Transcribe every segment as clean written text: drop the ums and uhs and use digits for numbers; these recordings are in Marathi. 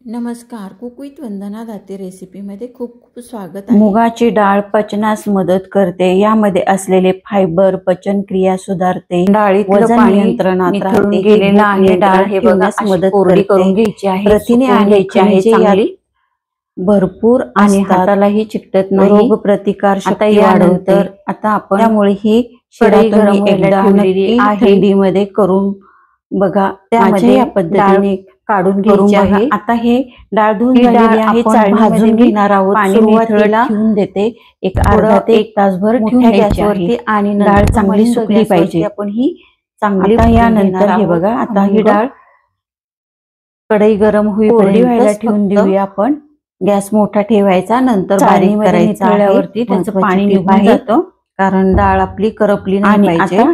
नमस्कार, कुक विथ वंदना दाते रेसिपीमध्ये खूप खूप स्वागत आहे। मुगाची डाळ पचनास मदत करते। यामध्ये असलेले फायबर पचन क्रिया सुधारते, डाळीतलं पाणी नियंत्रणात राहते, गेलेला आहे डाळ हे बघा मदत कोरडी करून घ्यायची आहे, प्रथिने आणि खनिजे यात भरपूर आणि हातालाही चिकटत नाही, रोग प्रतिकार शक्ती वाढवते। आता आपण त्यामुळे ही कढई गरम व्हायला ठेवलेली आहे, थंडीमध्ये करून बघा, त्यामध्ये या पद्धतीने काढून घ्यायची आहे। आता हे डाळ धुवून झालेली आहे, भाजून घेणार आहोत। सुरुवातीला ठेवून देते एक अर्धा ते 1 तासभर ठेवून गॅसवरती आणि डाळ चांगली सुकली पाहिजे। आपण ही चांगली यानंतर हे बघा, आता ही डाळ कढई गरम होईपर्यंत व्हायला ठेवून देऊया आपण। गॅस मोठा ठेवायचा, नंतर बारीक करायचा आहे, त्याचं पाणी निघून जातं कारण डाळ आपली करपली नाही पाहिजे।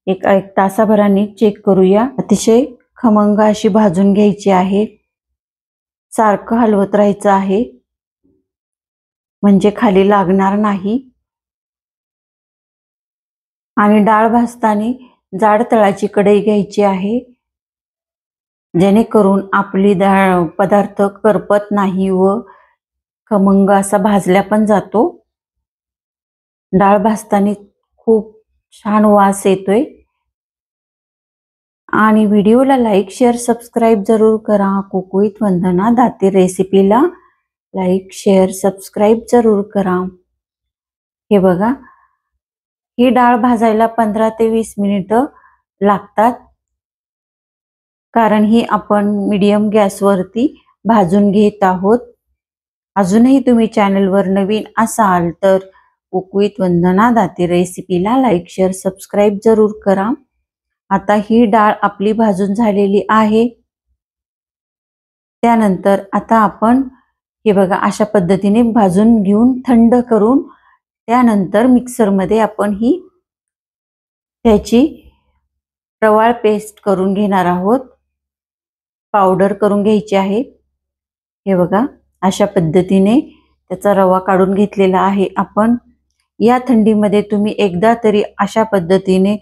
एक तासाभराने चेक करूया। अतिशय खमंग अशी भाजून घ्यायची आहे, सारखं हलवत राहायचं आहे म्हणजे खाली लागणार नाही। आणि डाळ भाजताना जाड तळाची कढई घ्यायची आहे, जेणेकरून आपली डाळ पदार्थ करपत नाही व खमंग असा भाजल्या पण जातो। डाळ भाजताना खूप छान वास येतोय। आणि व्हिडिओला लाईक शेअर सबस्क्राईब जरूर करा। कुक विथ वंदना दाते रेसिपीला लाईक शेअर सबस्क्राईब जरूर करा। हे बघा, ही डाळ भाजायला 15 ते 20 मिनिटं लागतात, कारण ही आपण मीडियम गॅसवरती भाजून घेत आहोत। अजूनही तुम्ही चॅनलवर नवीन असाल तर कुक विथ वंदना दाते रेसिपीला लाईक शेअर सबस्क्राईब जरूर करा। आता ही डाळ आपली भाजून झालेली आहे। त्यानंतर आता आपण हे बघा अशा पद्धतीने भाजून घेऊन थंड करून त्यानंतर मिक्सरमध्ये आपण ही त्याची रवाळ पेस्ट करून घेणार आहोत, पावडर करून घ्यायची आहे। हे बघा अशा पद्धतीने त्याचा रवा काढून घेतलेला आहे आपण। या थंडीमध्ये तुम्ही एकदा तरी अशा पद्धतीने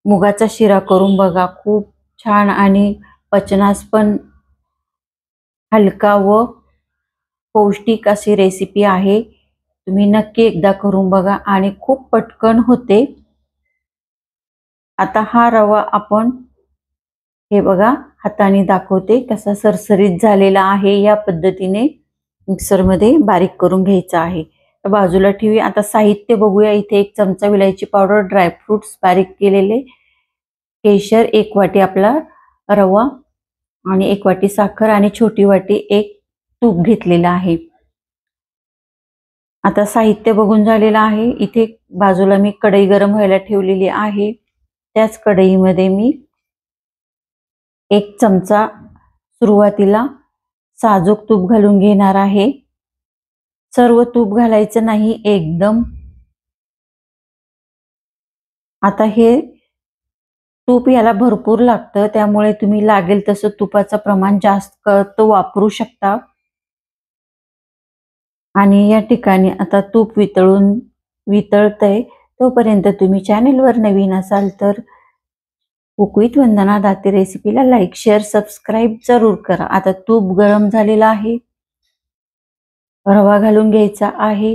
मुगाचा शिरा करून बघा, खूप छान आणि पचनास पण हलका व पौष्टिक अशी रेसिपी आहे। तुम्ही नक्की एकदा करून बघा आणि खूप पटकन होते। आता हा रवा आपण हे बघा हाताने दाखवते कसा सरसरीत झालेला आहे, या पद्धतीने मिक्सरमध्ये बारीक करून घ्यायचा आहे। बाजूला ठेवूया। आता साहित्य बघूया। इथे 1 चमचा विलायची पावडर, ड्रायफ्रुट्स बारीक केलेले, केशर 1 वाटी आपला रवा आणि 1 वाटी साखर आणि छोटी वाटी 1 तूप घेतलेलं आहे। आता साहित्य बघून झालेलं आहे। इथे बाजूला मी कढई गरम व्हायला ठेवलेली आहे, त्याच कढईमध्ये मी 1 चमचा सुरुवातीला साजूक तूप घालून घेणार आहे। सर्व तूप घालायचं नाही एकदम। आता हे तूप याला भरपूर लागतं, त्यामुळे तुम्ही लागेल तसं तुपाचं प्रमाण जास्त वापरू शकता। आणि या ठिकाणी आता तूप वितळतंय, तोपर्यंत तुम्ही चॅनेलवर नवीन असाल तर कुक विथ वंदना दाते रेसिपीला लाईक शेअर सबस्क्राईब जरूर करा। आता तूप गरम झालेला आहे, रवा घालून घ्यायचा आहे।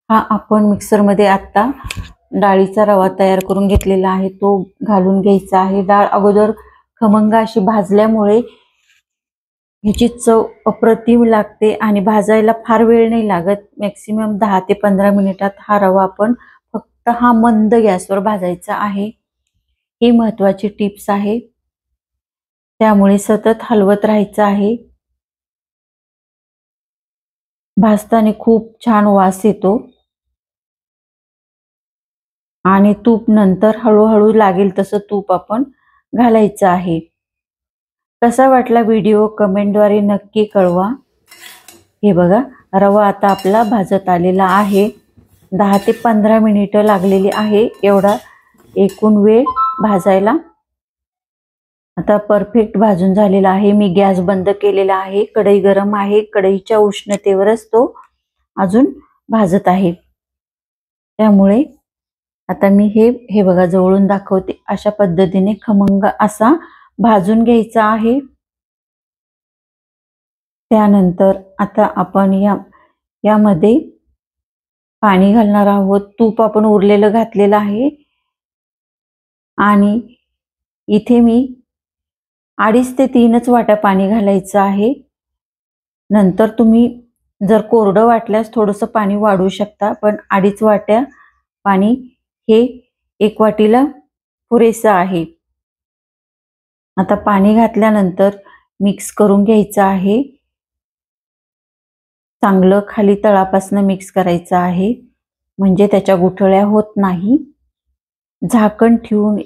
हा आपण मिक्सरमध्ये आता डाळीचा रवा तयार करून घेतलेला आहे, तो घालून घ्यायचा आहे। डाळ अगोदर खमंग अशी भाजल्यामुळे ह्याची चव अप्रतिम लागते आणि भाजायला फार वेळ नाही लागत। मॅक्सिमम 10 ते 15 मिनिटात हा रवा आपण फक्त मंद गॅसवर भाजायचा आहे। ही महत्त्वाची टिप्स आहे, त्यामुळे सतत हलवत राहायचं आहे। भाजताना खूप छान वास येतो आणि तूप नंतर हळूहळू लागेल तसं तूप आपण घालायचं आहे। कसा वाटला व्हिडिओ कमेंटद्वारे नक्की कळवा। हे बघा रवा आता आपला भाजत आलेला आहे, 10 ते 15 मिनिटं लागलेली आहे एवढा एकूण वेळ भाजायला। आता परफेक्ट भाजून झालेला आहे। मी गॅस बंद केलेला आहे, कढई गरम आहे, कढईच्या उष्णतेवरच तो अजून भाजत आहे। त्यामुळे आता मी हे बघा जवळून दाखवते, अशा पद्धतीने खमंग असा भाजून घ्यायचा आहे। त्यानंतर आता आपण यामध्ये पाणी घालणार आहोत. तूप आपण उरलेलं घातलेलं आहे आणि इथे मी 2.5 ते 3 वाट्या पाणी घालायचं आहे. नंतर तुम्ही जर कोरडं वाटल्यास थोडंसं पाणी वाढवू शकता, पण 2.5 वाट्या पाणी हे 1 वाटीला पुरेसं आहे. आता पाणी घातल्यानंतर मिक्स करून घ्यायचं आहे. चांगलं खाली तळापासून मिक्स करायचं आहे, म्हणजे त्याच्या गुठळ्या होत नाही. झाकण ठेवून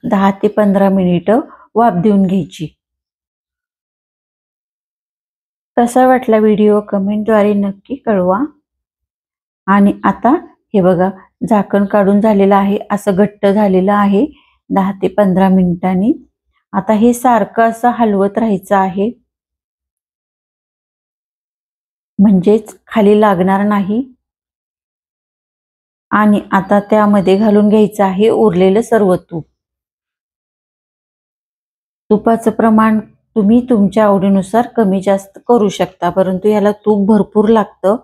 10 ते 15 मिनिटं वाफ देऊन घ्यायची. कसा वाटला व्हिडिओ कमेंटद्वारे नक्की कळवा. आणि आता हे बघा, झाकण काढून झालेलं आहे, असं घट्ट झालेलं आहे 10 ते 15 मिनिटांनी. आता हे सारखं असं हलवत राहायचं आहे, म्हणजेच खाली लागणार नाही. आणि आता त्यामध्ये घालून घ्यायचं आहे उरलेलं सर्व तूप. तुपाचं प्रमाण तुम्ही तुमच्या आवडीनुसार कमी जास्त करू शकता, परंतु याला तूप भरपूर लागतं.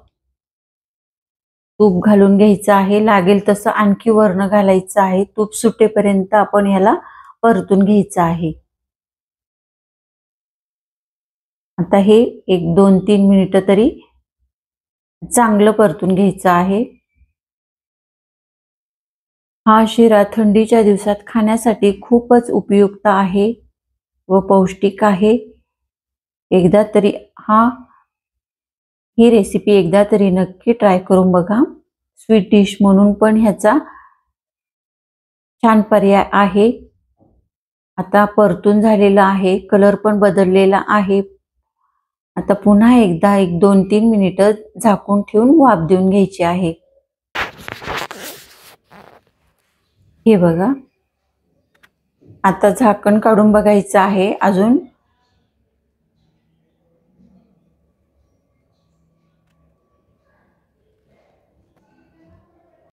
तूप घालून घ्यायचं आहे, लागेल तसं आणखी वर्ण घालायचं आहे. तूप सुटेपर्यंत आपण याला परतून घ्यायचं आहे. आता हे 1, 2, 3 मिनिटं तरी चांगलं परतून घ्यायचं आहे. हा शिरा थंडीच्या दिवसात खाण्यासाठी खूपच उपयुक्त आहे व पौष्टिक आहे. एकदा तरी ही रेसिपी एकदा तरी नक्की ट्राय करून बघा. स्वीट डिश म्हणून पण ह्याचा छान पर्याय आहे. आता परतून झालेला आहे, कलर पण बदललेला आहे. आता पुन्हा एकदा 1, 2, 3 मिनिटं झाकून ठेवून वाफ देऊन घ्यायची आहे. हे बघा, आता झाकण काढून बघायचं आहे. अजून